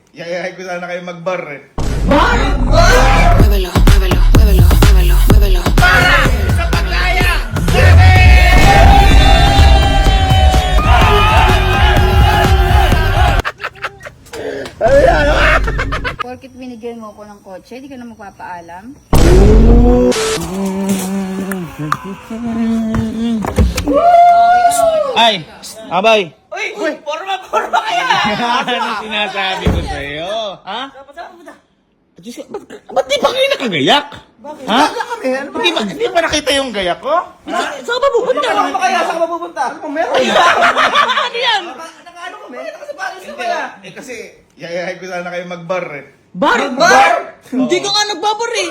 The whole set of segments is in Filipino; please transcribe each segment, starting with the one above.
Yayahay ko sana kayo mag-bar eh. Muévelo, muévelo, muévelo, muévelo, muévelo. Para sa paglaya! Porkit binigyan mo ko ng kotse, di ka na magpapaalam. Ay, abay. Uy! Forma kaya! Ano sinasabi ko sa'yo? Ha? Diyos ko, ba't di pa kayo nakagayak? Bakit? Ha? Hindi pa nakita yung gayak ko? Saan ka ba pupunta? Saan ka kaya? Saan ka ba pupunta? Ano mo meron? Ano yan? Nakaano kami? Nakasapatos ka pala. Eh kasi, yayahay ko sana kayo mag-bar eh. Bar? Hindi ka nga nagbabar eh.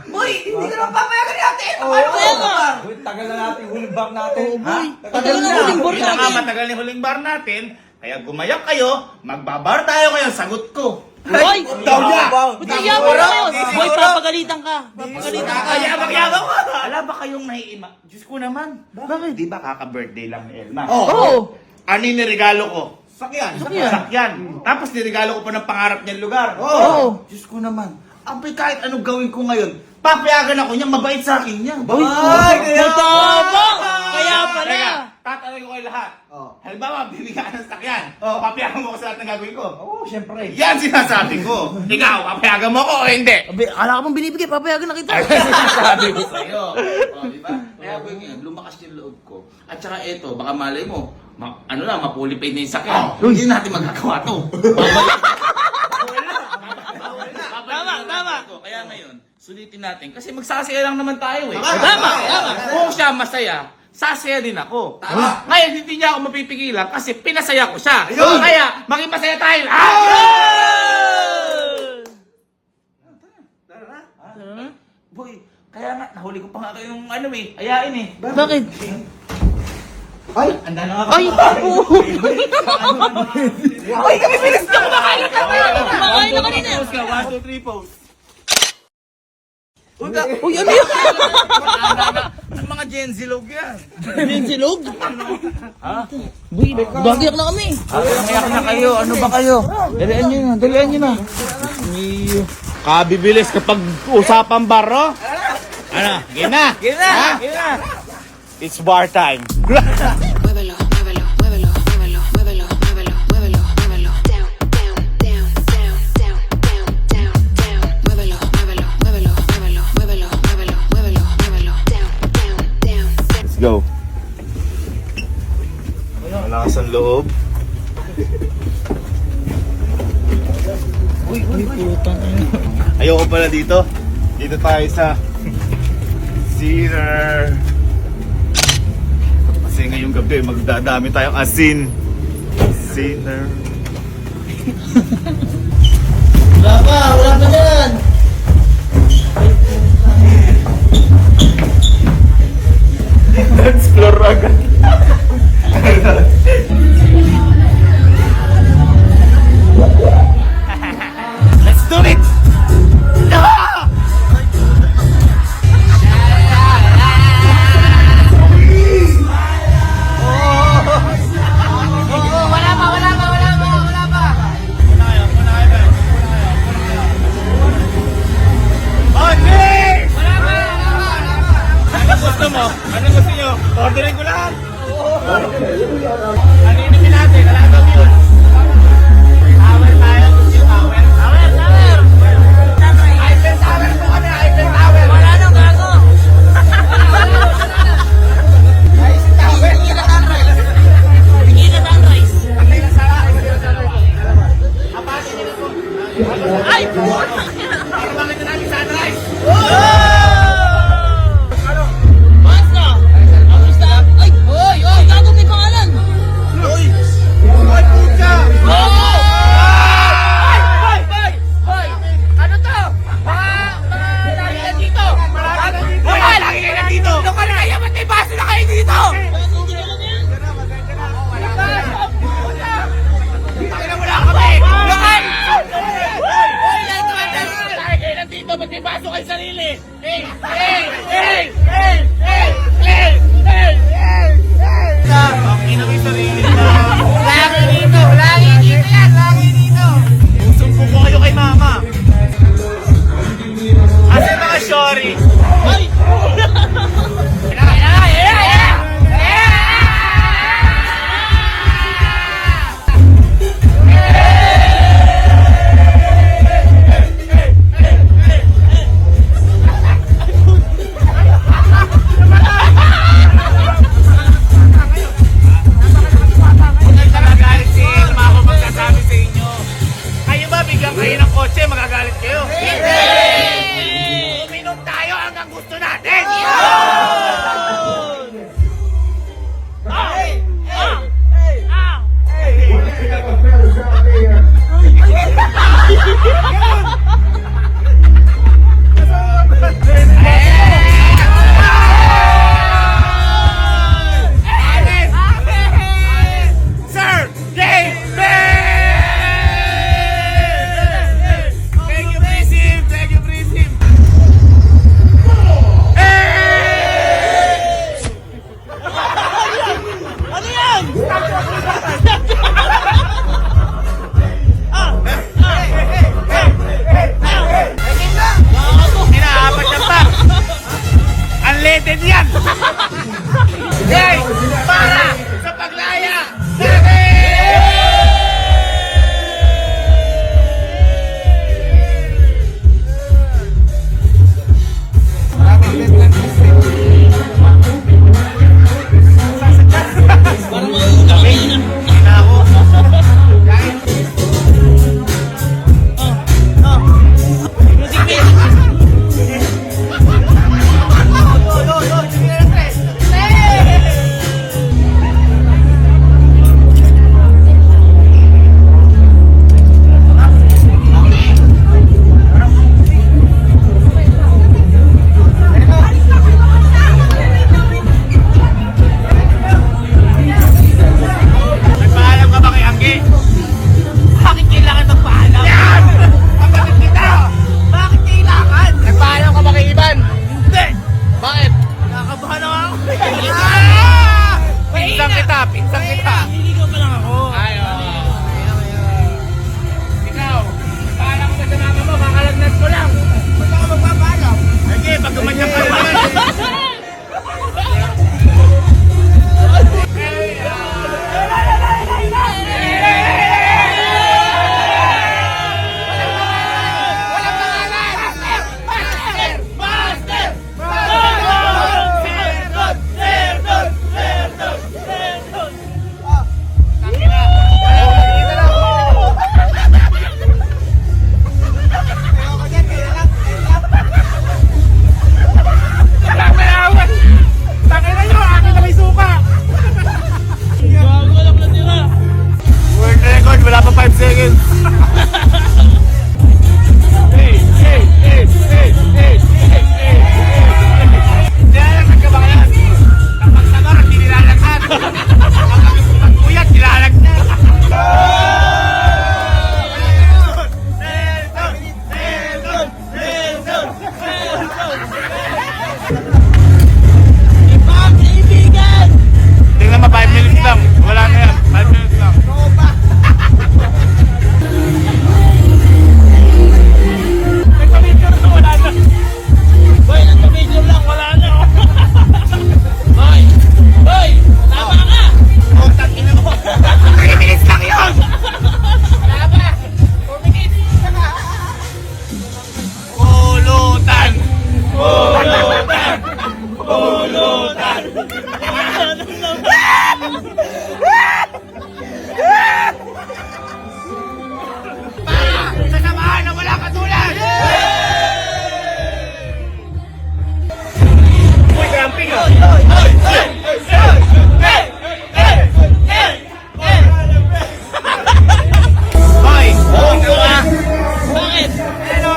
Boy, hindi ka naman papayagan natin. Paano kaya ka? Tagal na natin huling bar natin. Boy, tagal na huling bar natin. Pinakamatagal ni huling bar natin, kaya gumayak kayo, magbabar tayo ngayon, sagot ko. Boy! Daw niya! Ba't nagyabang ka ngayon? Boy, papagalitan ka. Papagalitan ka. Yabang-yabang ko! Wala ba kayong naiima? Diyos ko naman. Bakit? Di ba kaka-birthday lang ni Elma? Oo. Ano yung nirigalo ko? Sakyan. Sakyan. Tapos nirigalo ko pa ng pangarap niyang lugar. Oo. Diyos ko naman. Abay, kahit anong gawin ko ngayon, papayagan ako niya, mabait sa akin niya. Ay, matabang! Kaya pala. Teka, tatanungin ko kayo lahat. Halimbawa, bibigyan ng sakyan. Papayagan mo ko sa lahat ng gagawin ko. Oo, syempre. Yan sinasabi ko. Ikaw, papayagan mo ko o hindi? Abe, akala ko mong binibigay, papayagan na kita. Ay, sinasabi ko sa'yo. Di ba? Kaya po yun, lumakas yung loob ko. At saka eto, baka malay mo, mapulipay na yung sakyan. Hindi natin magagawa to. Tama. Kaya ngayon, sulitin natin. Kasi magsasaya lang naman tayo eh. Tama. Kung siya masaya, sasaya din ako. Ngayon, hindi niya ako mapipigilan kasi pinasaya ko siya. Kaya, maging masaya tayo. Boy, kaya nga, nahuli ko pa nga kayong ayain eh. Bakit? Anda na ako. Ay! Ay, kami bilis ka! Kumakain na kanina! 1, 2, 3, pose. Uy, ano yun? Ang mga Gen Z log yan. Yan si Log? Boy, bagyak na kami. Umayak na kayo. Ano ba kayo? Dalian nyo na. Kabibilis kapag usapan bar, no? Ano? Game na? It's bar time. Muévelo, muévelo, muévelo, muévelo, muévelo, muévelo, muévelo, muévelo. Down, down, down, down, down, down, down, down. Muévelo, muévelo, muévelo, muévelo, muévelo, muévelo, muévelo, muévelo. Down, down, down. Let's go. Malakas ang loob. Uy, putang ina. Ayoko pala dito. Dito tayo sa Caesar. Kasi ngayong gabi magdadami tayong asin. Caesar. Wala pa dyan. Explore agad. Let's do it! Ano gusto nyo? Orderin ko lahat! Ano inipin natin? Alam mo yun? Tower tayo. Tower. Eiffel Tower po kami. Eiffel Tower. Wala nang gago. Tequila sunrise. Ay! Para makita namin sunrise. Basta! Kamusta? Ay! Oy! Gago may pangalan! Uy! Uy, pucha! Gago! Hoy! Ano to? Lagi na dito! Hoy! Lagi na dito! Ano ka na kaya? Ba't may baso na kayo dito? Bakit na wala kami? Lokal! Hoy! kotse, magagalit kayo. Hindi! Uminom tayo hanggang gusto natin! Sir David! Thank you, Prism! Thank you, Prism! Ano yan? Inaapat na pa! Unleaded yan! Guys, para sa paglaya! Nagpaalam ka ba kay Anggi? Bakit kailangan magpaalam? Yan! Kapatid kita! Bakit kailangan? Nagpaalam ka ba kay Ivan? Hindi! Bakit? Nakakabahan ako. Pinsang kita! Pinsang kita! Naliligaw pa lang ako. Ay, ikaw, paalam ko ba sa mama mo? Kakalagnat ko lang. Ba't ako magpapaalam? Sige, pag gumanyan ka naman. World record, wala pa 5 seconds. Nilalagad ka ba kaya? Kapag sabar, hindi nilalagad. Kapag pagkuyat, nilalagad. Tingnan mo, 5 minutes lang. Wala na yan. 5 minutes lang. Nagpa-video na, wala na. Boy, nagpa-video lang, wala na. Boy! Boy! Tama ka! Oh, tangina mo. 3 minutes lang yun! Wala ba? 4 minutes. Pulutan! Pulutan! Pulutan! Sasamahan na wala katulad! Uy, cramping ah! Hoy! Ito ah! Bakit? Ano?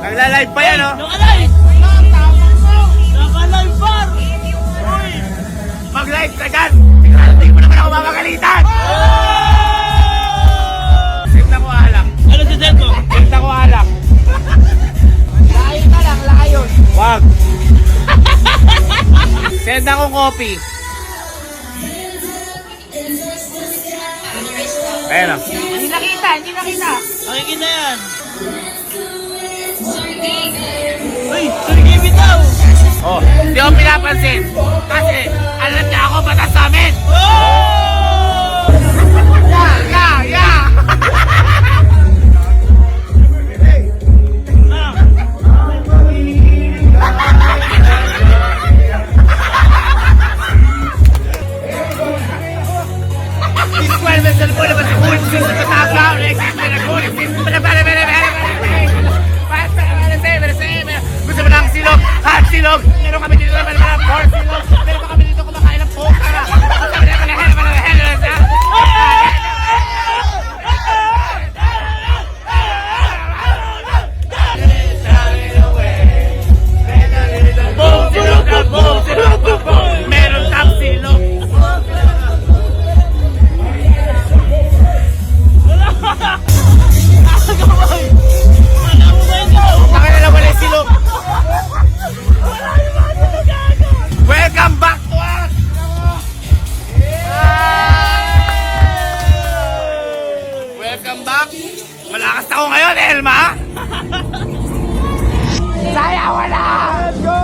Nagla-live pa yan oh! Naka-live! Naka-live bar! Uy! Mag-live ka dyan! Hindi mo naman ako mamagalitan! Send ako alak. Ano si send mo? Send ako alak. Layon ka lang, layon. Wag. Send ako coffee. Ayan o. Hindi nakita, hindi nakita. Nakikita yan. Uy, surigay bitaw. Oh, hindi ako pinapansin. Kasi alam niya ako batas sa amin. Oh! Yeah! This 12 is the full of a school system. Malakas ako ngayon, Elma! Sayawan na! Let's go!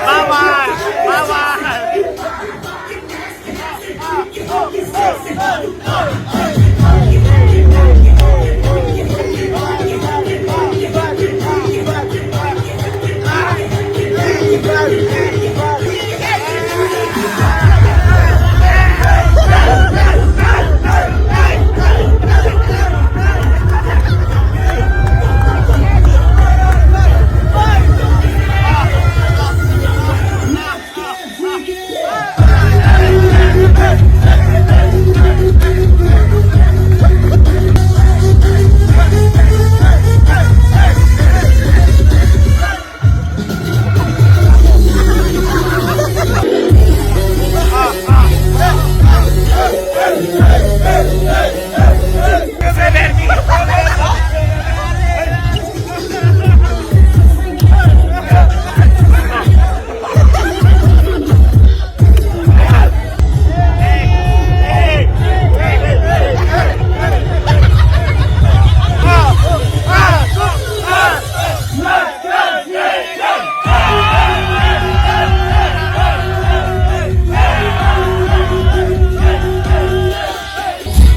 Bawal! Bawal!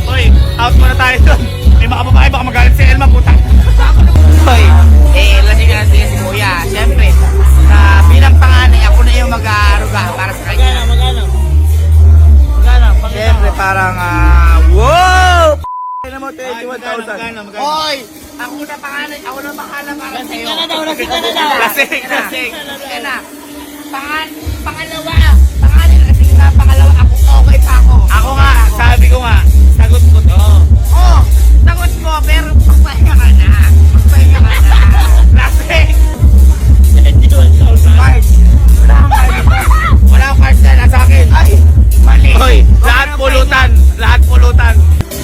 Hoy, out muna tayo doon. May mga babae, baka magalit si Elma, putang. Hoy, lasing na si Kuya. Siyempre, bilang panganay, ako na yung mag-aaruga para sa kanya. Magkano? Siyempre, parang, wow! Ano mo, 21,000. Hoy! Ako na panganay, ako na bahala para sa'yo. Lasing ka na daw. Lasing. Yan na. Pangalawa. Panganay, lasing na. Pangalawa, ako okay pa ako. Ako nga, sabi ko nga, sagot ko to. Oh, sagot ko, pero pagpahinga ka na. Pagpahinga ka na. Lasing! Card. Wala akong card. Wala akong card na nasa akin. Ay, mali. Hoy, lahat pulutan. Lahat pulutan.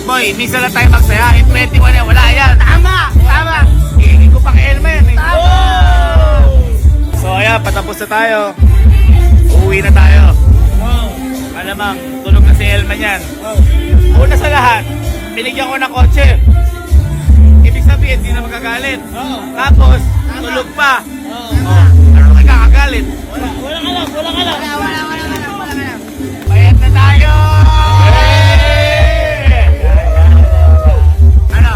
Boy, minsan lang tayo magsaya. In 21 eh, wala yan. Tama! Tama! Hihingin ko pa kay Elma yan eh. Tama! So ayan, patapos na tayo. Uuwi na tayo. Alamang, tulog na si Elma niyan. Una sa lahat, binigyan ko ng kotse. Ibig sabihin, hindi na magagalit. Tapos, tulog pa. Ano na kakagalit? Walang alam. Bayad na tayo! Ano?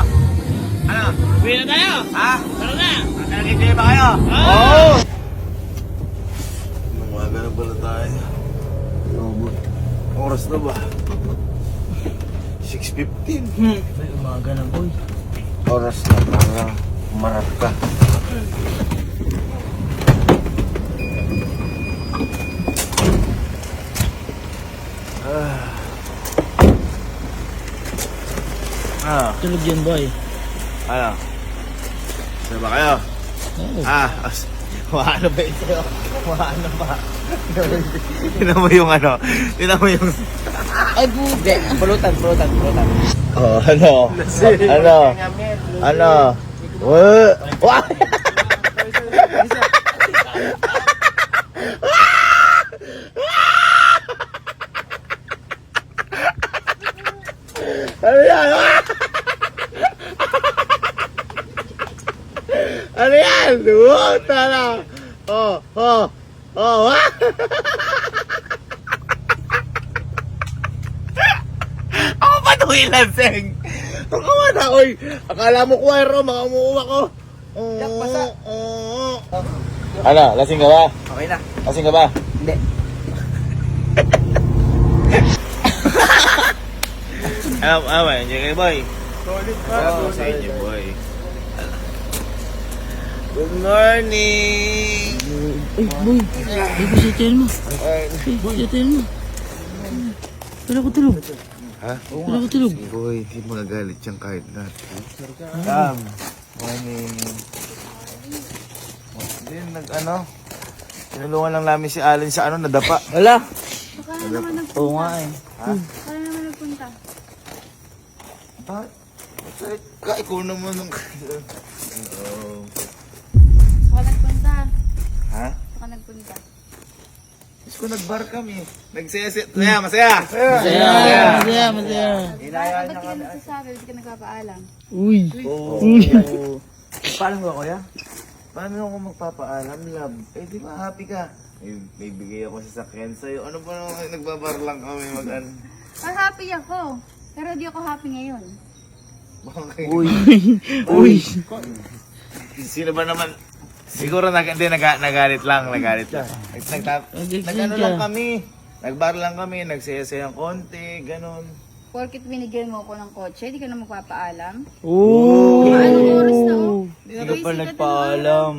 Uwi na tayo? Ha? Tara na! Nag-enjoy ba kayo? Oo! Umaga na pala tayo. Oras na ba? 6:15. May umaga na, boy. Oras na para umarap ka. Tulog yan, boy. Ano? Saan ba kayo? Maano ba ito? Maano ba? Tinan mo yung ano? Tinan mo yung... Ay, buti. Pulutan. Oh, ano? Ano? Wah! Ano yan? Ano yan? Tara! Ako pa ito ilaseng. Ang kawana, oy! Akala mo choir, mga umuuwa ko. Ano? Lasing ka ba? Okay na. Lasing ka ba? Hindi. Enjoy kayo, boy. Solid pa. Sa inyo, boy. Good morning! Ay, boy. Ay, si Telma. Ay, si Telma. Wala ko tulog. Ha? Wala ka tulog. Si Boy, hindi magagalit yan kahit na. Sam, morning. Hindi, tinulungan lang namin si Allen sa nadapa. Wala. Baka na naman nagpunta. Oo nga eh. Baka na naman nagpunta. Bakit? Ikaw naman nung... Baka nagpunta. Ha? Baka nagpunta. Mas ko nag-bar kami. Nagsaya-set. Masaya! Masaya. Ba't di ka nagsasabi? Ba't di ka nagpapaalam? Uy. Paano ba, kuya? Paano ako magpapaalam, love? Eh, di ba happy ka? May bigay ako sa sakyan sa'yo. Ano ba naman, nagbabar lang kami mag-ano? Happy ako. Pero di ako happy ngayon. Bakit? Uy. Sino ba naman? Siguro nagalit lang. Nag-ano lang kami. Nagbar lang kami, nagsaya-sayang konti, ganon. Porkit binigyan mo ako ng kotse, di ka na magpapaalam. Oh. Anong oras na oh? Hindi ka pa nagpaalam.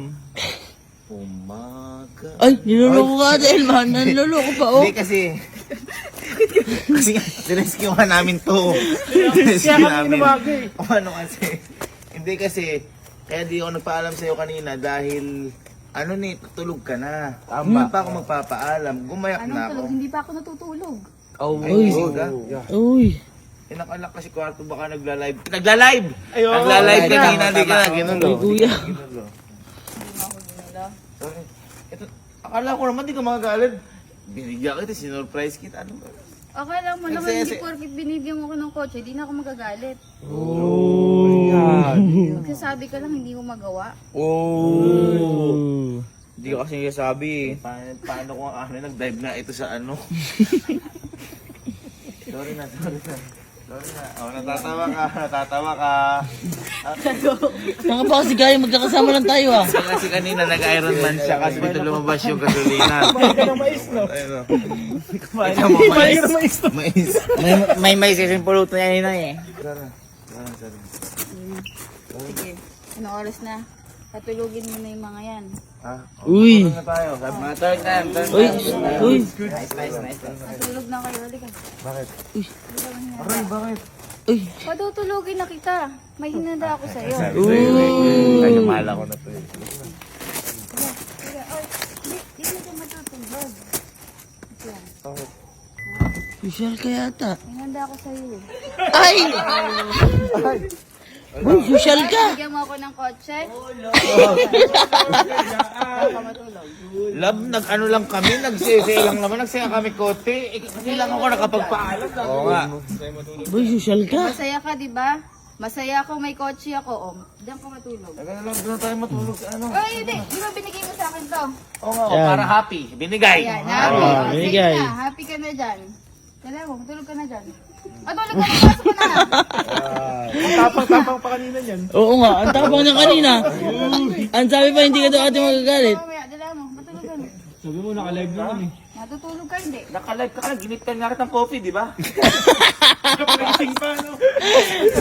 Umaga. Ay, niloloko ka dahil man. Niloloko pa oh. Hindi kasi... kasi nga, sinescue ka namin to. Sinescue namin. Ano kasi? Hindi kasi, kaya di ako nagpaalam sa'yo kanina dahil... tutulog ka na. Tama pa ako magpapaalam. Gumayak Anong na ako. tulog? Hindi pa ako natutulog. Uy. Inakalak kasi kwarto baka nagla-live. Nagla-live kanina, hindi ka na ginulo. Kuya. Hindi mo ako ginala. Sorry. Ito, akala ko naman di ka magagalit. Binigyan kita, sinurprise kita. Ano ba? Akala mo naman Nagsaya- hindi porkit binibigyan mo ko ng kotse, di na ako magagalit. Magsasabi ka lang, hindi ko magawa. Oh. Hindi ka kasi sabi eh. Paano kung nag-dive na ito sa ano? Sorry na. Oh, natatawa ka. Mga pa kasi gaya, magkakasama lang tayo ah. Kasi kanina nag-Iron Man siya kasi dito lumabas yung gasolina. Ayun. Ikaw mo mais. May isising pulutan yan eh. Sorry. Sige, anong oras na? Patulugin mo na yung mga yan. Ha? Uy. Ano na tayo? Third time. Uy. Patulog na kayo, halika. Bakit? Halika lang yan. Aray, bakit? Uy. Patutulugin na kita. May hinanda ako sa'yo. Ay, mala ko na to. Halika, oy, di na ka matutulog. Yan. Social ka yata. May handa ako sa'yo eh. Ay! Uy, social ka. Bigyan mo ako ng kotse. Love, nag-ano lang kami, nagsisay lang naman, nagsaya kami kote. Kasi lang ako nakapagpaalam. Oo nga. Uy, social ka. Masaya ka, di ba? Masaya ako, may kotse ako. Oh, diyan ka matulog. Tagal lang, doon tayo matulog sa ano. Ay, hindi. Di ba binigay mo sa akin to? Oo nga, para happy. Binigay. Ayan, happy. Ah, Oh, binigay. sige na, happy ka na dyan. Dala mo, matulog ka na dyan. Matulog ka na, pasok ka na. Tapang-tapang pa kanina yan. Oo nga, ang tapang niya kanina. Ang sabi pa, hindi ka daw ate magagalit. Mamaya, dala mo, matulog ka na. Sabi mo, naka-live naman eh. Matutulog ka, hindi. Naka-live ka, ginit ka nga ng coffee, di ba? Nagising pa, no?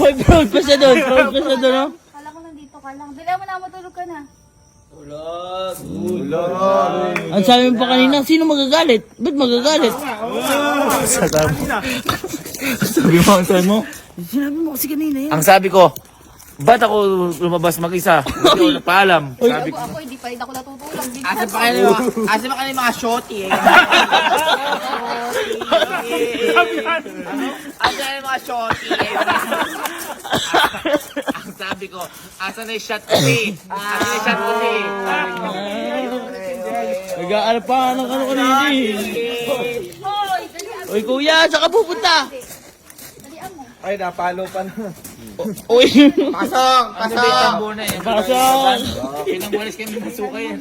Hoy, proud pa siya doon. Proud pa siya doon, no? Kala ko nandito ka lang. Dala mo na, matulog ka na. Ang sabi mo pa kanina, sino magagalit? Ba't magagalit? Sabi mo? Sinabi mo kasi kanina yan. Ang sabi ko, ba't ako lumabas mag-isa? Hindi ako nagpaalam. Sabi ko, Ako, hindi pa rin ako natutulog. Asa pa kayo mga shorty eh. Asa kayo mga shorty eh. ang sabi ko, asa na yung shot ko eh? Asa na yung shot ko eh? Nag-aalpahan ng ano kanina eh. Hoy, dalian mo. Uy, kuya, saan ka pupunta? Dalian mo. Ay, napalo pa na. Uy, Pasok! Muna eh. pasok. Pinangwalis kami ng suka yan.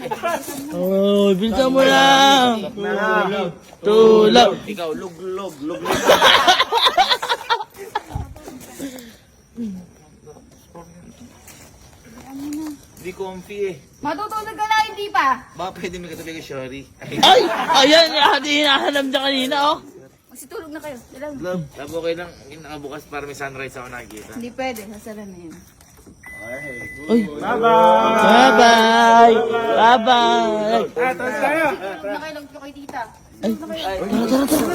Oh, bilisan mo lang. Tulog. Ikaw, lug. Hindi comfy eh. Matutulog ka na, hindi pa. Baka pwede may katabi ko, Shori. Ay, ayan, hinahanap niya kanina, oh. Magsitulog na kayo. Dala mo. Love, okay lang. Nakabukas para may sunrise ako nakikita. Hindi pwede, sasara na yun. Uy. Bye-bye. Bye-bye. Tapos tayo. Tulog na kayo, lang kayo tita. Tara, tara, tara.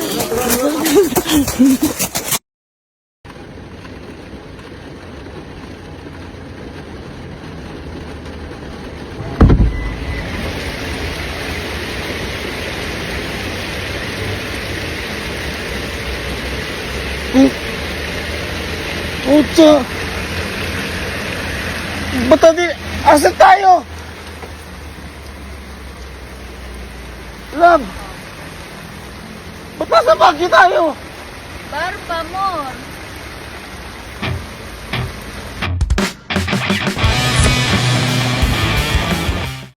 So, ba't natin, asan tayo? Love, ba't nasa Baguio tayo? Bar pa, more.